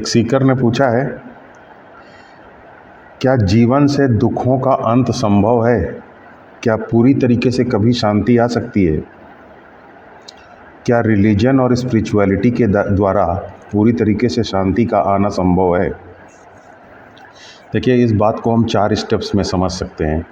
एक सीकर ने पूछा है, क्या जीवन से दुखों का अंत संभव है? क्या पूरी तरीके से कभी शांति आ सकती है? क्या रिलीजन और स्पिरिचुअलिटी के द्वारा पूरी तरीके से शांति का आना संभव है? देखिए, इस बात को हम 4 स्टेप्स में समझ सकते हैं।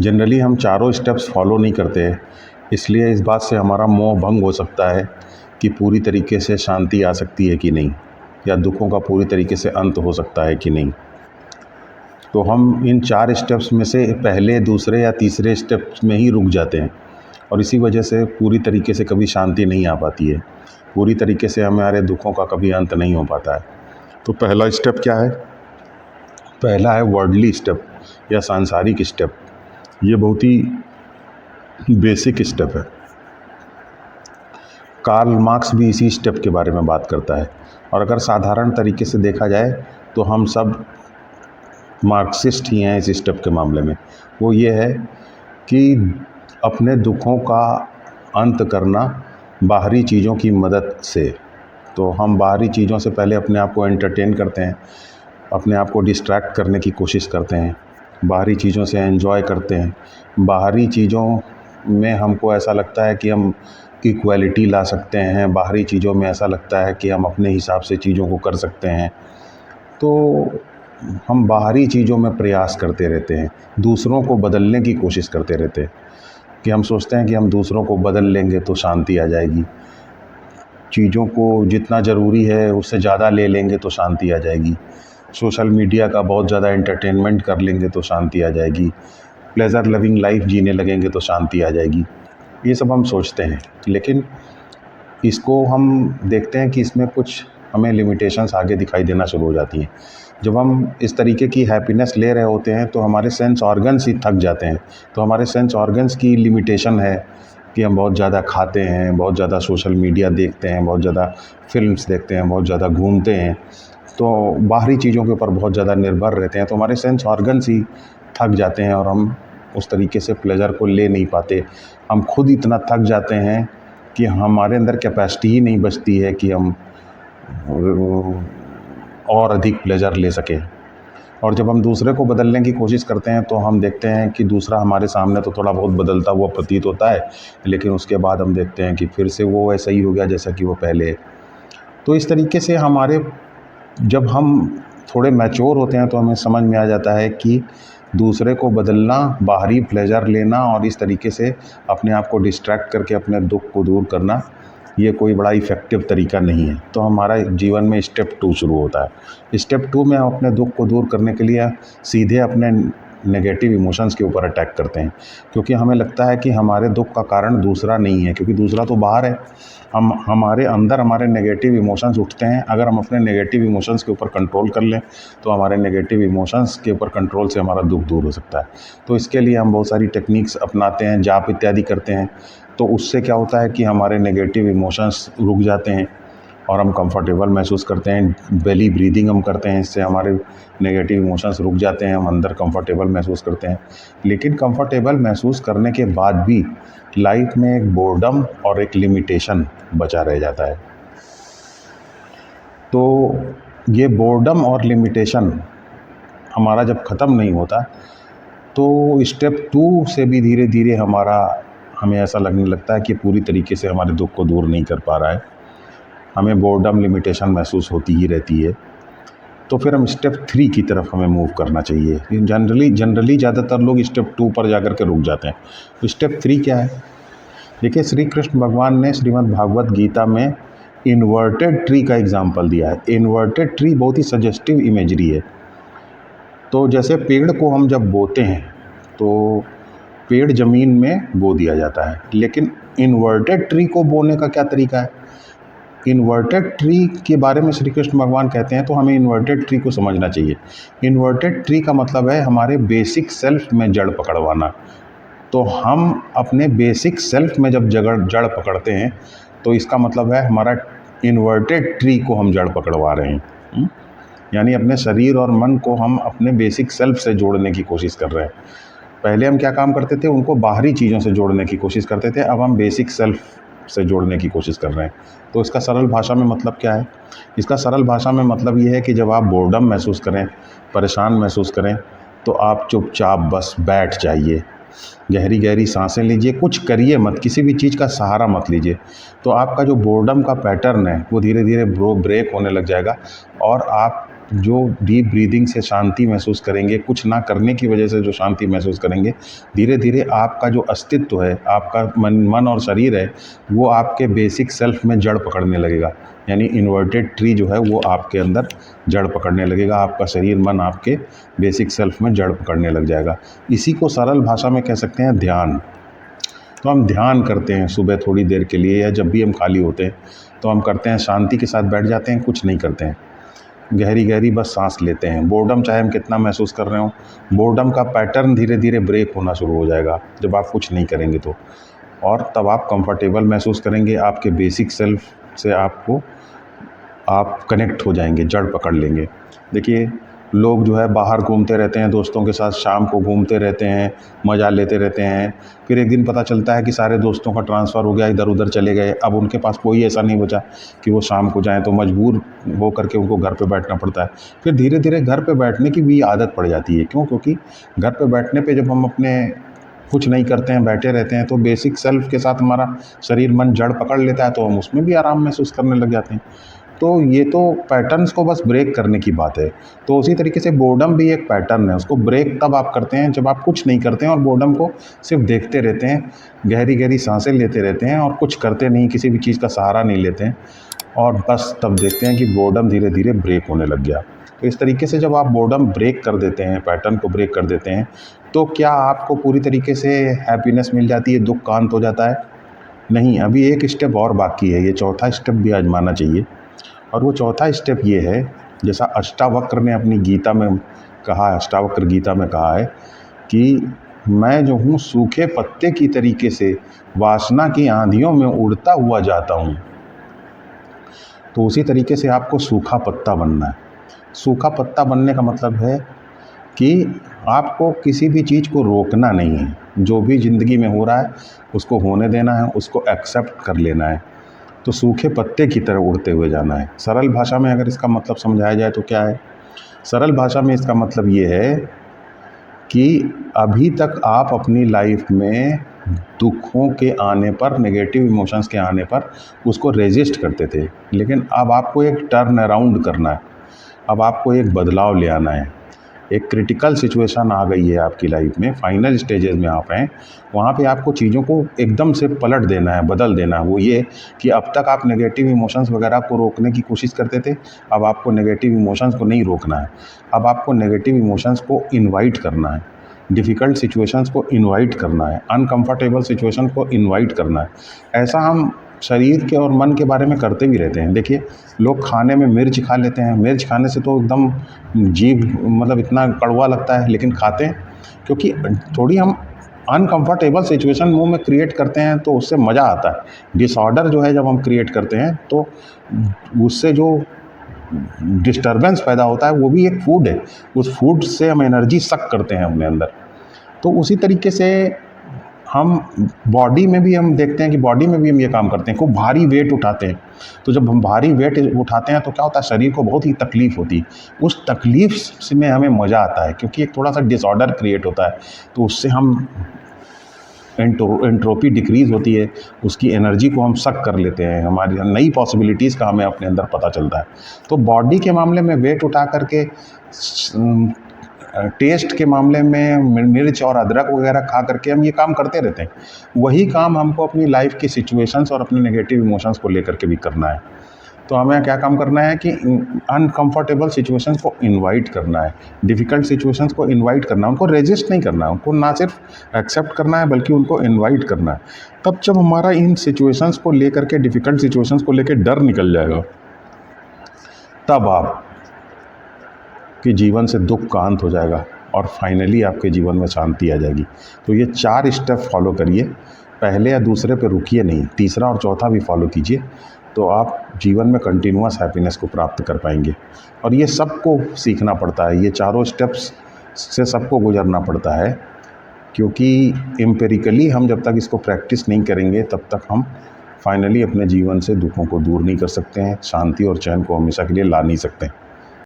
जनरली हम चारों स्टेप्स फॉलो नहीं करते, इसलिए इस बात से हमारा मोह भंग हो सकता है कि पूरी तरीके से शांति आ सकती है कि नहीं, या दुखों का पूरी तरीके से अंत हो सकता है कि नहीं। तो हम इन 4 स्टेप्स में से पहले, दूसरे या तीसरे स्टेप्स में ही रुक जाते हैं, और इसी वजह से पूरी तरीके से कभी शांति नहीं आ पाती है, पूरी तरीके से हमारे दुखों का कभी अंत नहीं हो पाता है। तो पहला स्टेप क्या है? पहला है वर्ल्डली स्टेप या सांसारिक स्टेप। ये बहुत ही बेसिक स्टेप है। कार्ल मार्क्स भी इसी स्टेप के बारे में बात करता है, और अगर साधारण तरीके से देखा जाए तो हम सब मार्क्सिस्ट ही हैं इस स्टेप के मामले में। वो ये है कि अपने दुखों का अंत करना बाहरी चीज़ों की मदद से। तो हम बाहरी चीज़ों से पहले अपने आप को एंटरटेन करते हैं, अपने आप को डिस्ट्रैक्ट करने की कोशिश करते हैं, बाहरी चीज़ों से एंजॉय करते हैं। बाहरी चीज़ों में हमको ऐसा लगता है कि हम इक्वालिटी ला सकते हैं, बाहरी चीज़ों में ऐसा लगता है कि हम अपने हिसाब से चीज़ों को कर सकते हैं। तो हम बाहरी चीज़ों में प्रयास करते रहते हैं, दूसरों को बदलने की कोशिश करते रहते हैं कि हम सोचते हैं कि हम दूसरों को बदल लेंगे तो शांति आ जाएगी, चीज़ों को जितना ज़रूरी है उससे ज़्यादा ले लेंगे तो शांति आ जाएगी, सोशल मीडिया का बहुत ज़्यादा एंटरटेनमेंट कर लेंगे तो शांति आ जाएगी, प्लेजर लविंग लाइफ जीने लगेंगे तो शांति आ जाएगी। ये सब हम सोचते हैं, लेकिन इसको हम देखते हैं कि इसमें कुछ हमें लिमिटेशंस आगे दिखाई देना शुरू हो जाती हैं। जब हम इस तरीके की हैप्पीनेस ले रहे होते हैं तो हमारे सेंस ऑर्गन्स ही थक जाते हैं। तो हमारे सेंस ऑर्गन्स की लिमिटेशन है कि हम बहुत ज़्यादा खाते हैं, बहुत ज़्यादा सोशल मीडिया देखते हैं, बहुत ज़्यादा फिल्म्स देखते हैं, बहुत ज़्यादा घूमते हैं, तो बाहरी चीज़ों के ऊपर बहुत ज़्यादा निर्भर रहते हैं। तो हमारे सेंस ऑर्गन्स ही थक जाते हैं और हम उस तरीके से प्लेजर को ले नहीं पाते। हम खुद इतना थक जाते हैं कि हमारे अंदर कैपेसिटी ही नहीं बचती है कि हम और अधिक प्लेजर ले सकें। और जब हम दूसरे को बदलने की कोशिश करते हैं तो हम देखते हैं कि दूसरा हमारे सामने तो थोड़ा बहुत बदलता हुआ प्रतीत होता है, लेकिन उसके बाद हम देखते हैं कि फिर से वो वैसा ही हो गया जैसा कि वो पहले। तो इस तरीके से जब हम थोड़े मैच्योर होते हैं तो हमें समझ में आ जाता है कि दूसरे को बदलना, बाहरी प्लेजर लेना और इस तरीके से अपने आप को डिस्ट्रैक्ट करके अपने दुख को दूर करना, ये कोई बड़ा इफ़ेक्टिव तरीका नहीं है। तो हमारा जीवन में स्टेप 2 शुरू होता है। स्टेप 2 में हम अपने दुख को दूर करने के लिए सीधे अपने नेगेटिव इमोशंस के ऊपर अटैक करते हैं, क्योंकि हमें लगता है कि हमारे दुख का कारण दूसरा नहीं है, क्योंकि दूसरा तो बाहर है। हमारे अंदर हमारे नेगेटिव इमोशंस उठते हैं। अगर हम अपने नेगेटिव इमोशंस के ऊपर कंट्रोल कर लें तो हमारे नेगेटिव इमोशंस के ऊपर कंट्रोल से हमारा दुख दूर हो सकता है। तो इसके लिए हम बहुत सारी टेक्निक्स अपनाते हैं, जाप इत्यादि करते हैं। तो उससे क्या होता है कि हमारे नेगेटिव इमोशंस रुक जाते हैं और हम कंफर्टेबल महसूस करते हैं। बेली ब्रीदिंग हम करते हैं, इससे हमारे नेगेटिव इमोशंस रुक जाते हैं, हम अंदर कंफर्टेबल महसूस करते हैं। लेकिन कंफर्टेबल महसूस करने के बाद भी लाइफ में एक बोर्डम और एक लिमिटेशन बचा रह जाता है। तो ये बोर्डम और लिमिटेशन हमारा जब ख़त्म नहीं होता तो स्टेप 2 से भी धीरे धीरे हमें ऐसा लगने लगता है कि पूरी तरीके से हमारे दुख को दूर नहीं कर पा रहा है, हमें बोर्डम, लिमिटेशन महसूस होती ही रहती है। तो फिर हम स्टेप 3 की तरफ हमें मूव करना चाहिए। जनरली ज़्यादातर लोग स्टेप 2 पर जाकर के रुक जाते हैं। तो स्टेप 3 क्या है? देखिए, श्री कृष्ण भगवान ने श्रीमद् भागवत गीता में इन्वर्टेड ट्री का एग्जाम्पल दिया है। इन्वर्टेड ट्री बहुत ही सजेस्टिव इमेजरी है। तो जैसे पेड़ को हम जब बोते हैं तो पेड़ ज़मीन में बो दिया जाता है, लेकिन इन्वर्टेड ट्री को बोने का क्या तरीका है? इन्वर्टेड ट्री के बारे में श्री कृष्ण भगवान कहते हैं तो हमें इन्वर्टेड ट्री को समझना चाहिए। इन्वर्टेड ट्री का मतलब है हमारे बेसिक सेल्फ में जड़ पकड़वाना। तो हम अपने बेसिक सेल्फ में जब जड़ पकड़ते हैं तो इसका मतलब है हमारा इन्वर्टेड ट्री को हम जड़ पकड़वा रहे हैं। यानी अपने शरीर और मन को हम अपने बेसिक सेल्फ से जोड़ने की कोशिश कर रहे हैं। पहले हम क्या काम करते थे? उनको बाहरी चीज़ों से जोड़ने की कोशिश करते थे। अब हम बेसिक सेल्फ से जोड़ने की कोशिश कर रहे हैं। तो इसका सरल भाषा में मतलब क्या है? इसका सरल भाषा में मतलब ये है कि जब आप बोर्डम महसूस करें, परेशान महसूस करें, तो आप चुपचाप बस बैठ जाइए, गहरी गहरी सांसें लीजिए, कुछ करिए मत, किसी भी चीज़ का सहारा मत लीजिए। तो आपका जो बोर्डम का पैटर्न है वो धीरे धीरे ब्रेक होने लग जाएगा और आप जो डीप ब्रीदिंग से शांति महसूस करेंगे, कुछ ना करने की वजह से जो शांति महसूस करेंगे, धीरे धीरे आपका जो अस्तित्व है, आपका मन और शरीर है, वो आपके बेसिक सेल्फ में जड़ पकड़ने लगेगा। यानी इन्वर्टेड ट्री जो है वो आपके अंदर जड़ पकड़ने लगेगा, आपका शरीर मन आपके बेसिक सेल्फ में जड़ पकड़ने लग जाएगा। इसी को सरल भाषा में कह सकते हैं ध्यान। तो हम ध्यान करते हैं सुबह थोड़ी देर के लिए, या जब भी हम खाली होते हैं तो हम करते हैं, शांति के साथ बैठ जाते हैं, कुछ नहीं करते हैं, गहरी गहरी बस सांस लेते हैं। बोर्डम चाहे हम कितना महसूस कर रहे हो, बोर्डम का पैटर्न धीरे धीरे ब्रेक होना शुरू हो जाएगा जब आप कुछ नहीं करेंगे तो। और तब आप कंफर्टेबल महसूस करेंगे, आपके बेसिक सेल्फ से आप कनेक्ट हो जाएंगे, जड़ पकड़ लेंगे। देखिए, लोग जो है बाहर घूमते रहते हैं, दोस्तों के साथ शाम को घूमते रहते हैं, मज़ा लेते रहते हैं, फिर एक दिन पता चलता है कि सारे दोस्तों का ट्रांसफ़र हो गया, इधर उधर चले गए। अब उनके पास कोई ऐसा नहीं बचा कि वो शाम को जाएं, तो मजबूर हो करके उनको घर पे बैठना पड़ता है। फिर धीरे धीरे घर पे बैठने की भी आदत पड़ जाती है। क्यों? क्योंकि घर पे बैठने पे जब हम अपने कुछ नहीं करते हैं, बैठे रहते हैं, तो बेसिक सेल्फ के साथ हमारा शरीर मन जड़ पकड़ लेता है, तो हम उसमें भी आराम महसूस करने लग जाते हैं। तो ये तो पैटर्न्स को बस ब्रेक करने की बात है। तो उसी तरीके से बोर्डम भी एक पैटर्न है, उसको ब्रेक तब आप करते हैं जब आप कुछ नहीं करते हैं और बोर्डम को सिर्फ देखते रहते हैं, गहरी गहरी सांसें लेते रहते हैं और कुछ करते नहीं, किसी भी चीज़ का सहारा नहीं लेते हैं, और बस तब देखते हैं कि बोर्डम धीरे धीरे ब्रेक होने लग गया। तो इस तरीके से जब आप बोर्डम ब्रेक कर देते हैं, पैटर्न को ब्रेक कर देते हैं, तो क्या आपको पूरी तरीके से हैप्पीनेस मिल जाती है, दुख का अंत हो जाता है? नहीं, अभी एक स्टेप और बाकी है। ये चौथा स्टेप भी आजमाना चाहिए। और वो चौथा स्टेप ये है, जैसा अष्टावक्र ने अपनी गीता में कहा, अष्टावक्र गीता में कहा है कि मैं जो हूँ सूखे पत्ते की तरीके से वासना की आंधियों में उड़ता हुआ जाता हूँ। तो उसी तरीके से आपको सूखा पत्ता बनना है। सूखा पत्ता बनने का मतलब है कि आपको किसी भी चीज़ को रोकना नहीं है, जो भी ज़िंदगी में हो रहा है उसको होने देना है, उसको एक्सेप्ट कर लेना है। तो सूखे पत्ते की तरह उड़ते हुए जाना है। सरल भाषा में अगर इसका मतलब समझाया जाए तो क्या है? सरल भाषा में इसका मतलब ये है कि अभी तक आप अपनी लाइफ में दुखों के आने पर, नेगेटिव इमोशंस के आने पर उसको रेजिस्ट करते थे, लेकिन अब आपको एक टर्न अराउंड करना है, अब आपको एक बदलाव ले आना है। एक क्रिटिकल सिचुएशन आ गई है आपकी लाइफ में, फाइनल स्टेजेस में आप हैं, वहाँ पे आपको चीज़ों को एकदम से पलट देना है, बदल देना है। वो ये कि अब तक आप नेगेटिव इमोशंस वगैरह को रोकने की कोशिश करते थे, अब आपको नेगेटिव इमोशंस को नहीं रोकना है, अब आपको नेगेटिव इमोशंस को इन्वाइट करना है, डिफ़िकल्ट सिचुएशंस को इन्वाइट करना है, अनकम्फर्टेबल सिचुएशन को इन्वाइट करना है। ऐसा हम शरीर के और मन के बारे में करते भी रहते हैं। देखिए, लोग खाने में मिर्च खा लेते हैं, मिर्च खाने से तो एकदम जीभ मतलब इतना कड़वा लगता है, लेकिन खाते हैं क्योंकि थोड़ी हम अनकंफर्टेबल सिचुएशन मुंह में क्रिएट करते हैं, तो उससे मज़ा आता है। डिसऑर्डर जो है जब हम क्रिएट करते हैं तो उससे जो डिस्टर्बेंस पैदा होता है वो भी एक फूड है, उस फूड से हम एनर्जी सक करते हैं अपने अंदर। तो उसी तरीके से हम बॉडी में भी हम देखते हैं कि बॉडी में भी हम ये काम करते हैं, खूब भारी वेट उठाते हैं। तो जब हम भारी वेट उठाते हैं तो क्या होता है, शरीर को बहुत ही तकलीफ़ होती है। उस तकलीफ़ से में हमें मज़ा आता है क्योंकि एक थोड़ा सा डिसऑर्डर क्रिएट होता है, तो उससे हम एंट्रोपी डिक्रीज़ होती है, उसकी एनर्जी को हम सक कर लेते हैं, हमारी नई पॉसिबिलिटीज़ का हमें अपने अंदर पता चलता है। तो बॉडी के मामले में वेट उठा करके, टेस्ट के मामले में मिर्च और अदरक वगैरह खा करके हम ये काम करते रहते हैं। वही काम हमको अपनी लाइफ की सिचुएशंस और अपने नेगेटिव इमोशंस को लेकर के भी करना है। तो हमें क्या काम करना है कि अनकंफर्टेबल सिचुएशंस को इनवाइट करना है, डिफ़िकल्ट सिचुएशंस को इनवाइट करना है, उनको रेजिस्ट नहीं करना है, उनको ना सिर्फ एक्सेप्ट करना है बल्कि उनको इनवाइट करना है। तब जब हमारा इन सिचुएशंस को लेकर के, डिफ़िकल्ट सिचुएशंस को लेकर डर निकल जाएगा, तब आप कि जीवन से दुख का अंत हो जाएगा और फाइनली आपके जीवन में शांति आ जाएगी। तो ये 4 स्टेप फॉलो करिए, पहले या दूसरे पे रुकिए नहीं, तीसरा और चौथा भी फॉलो कीजिए, तो आप जीवन में कंटिन्यूअस हैप्पीनेस को प्राप्त कर पाएंगे। और ये सबको सीखना पड़ता है, ये चारों स्टेप्स से सबको गुजरना पड़ता है, क्योंकि एम्पिरिकली हम जब तक इसको प्रैक्टिस नहीं करेंगे तब तक हम फाइनली अपने जीवन से दुखों को दूर नहीं कर सकते हैं, शांति और चैन को हमेशा के लिए ला नहीं सकते हैं।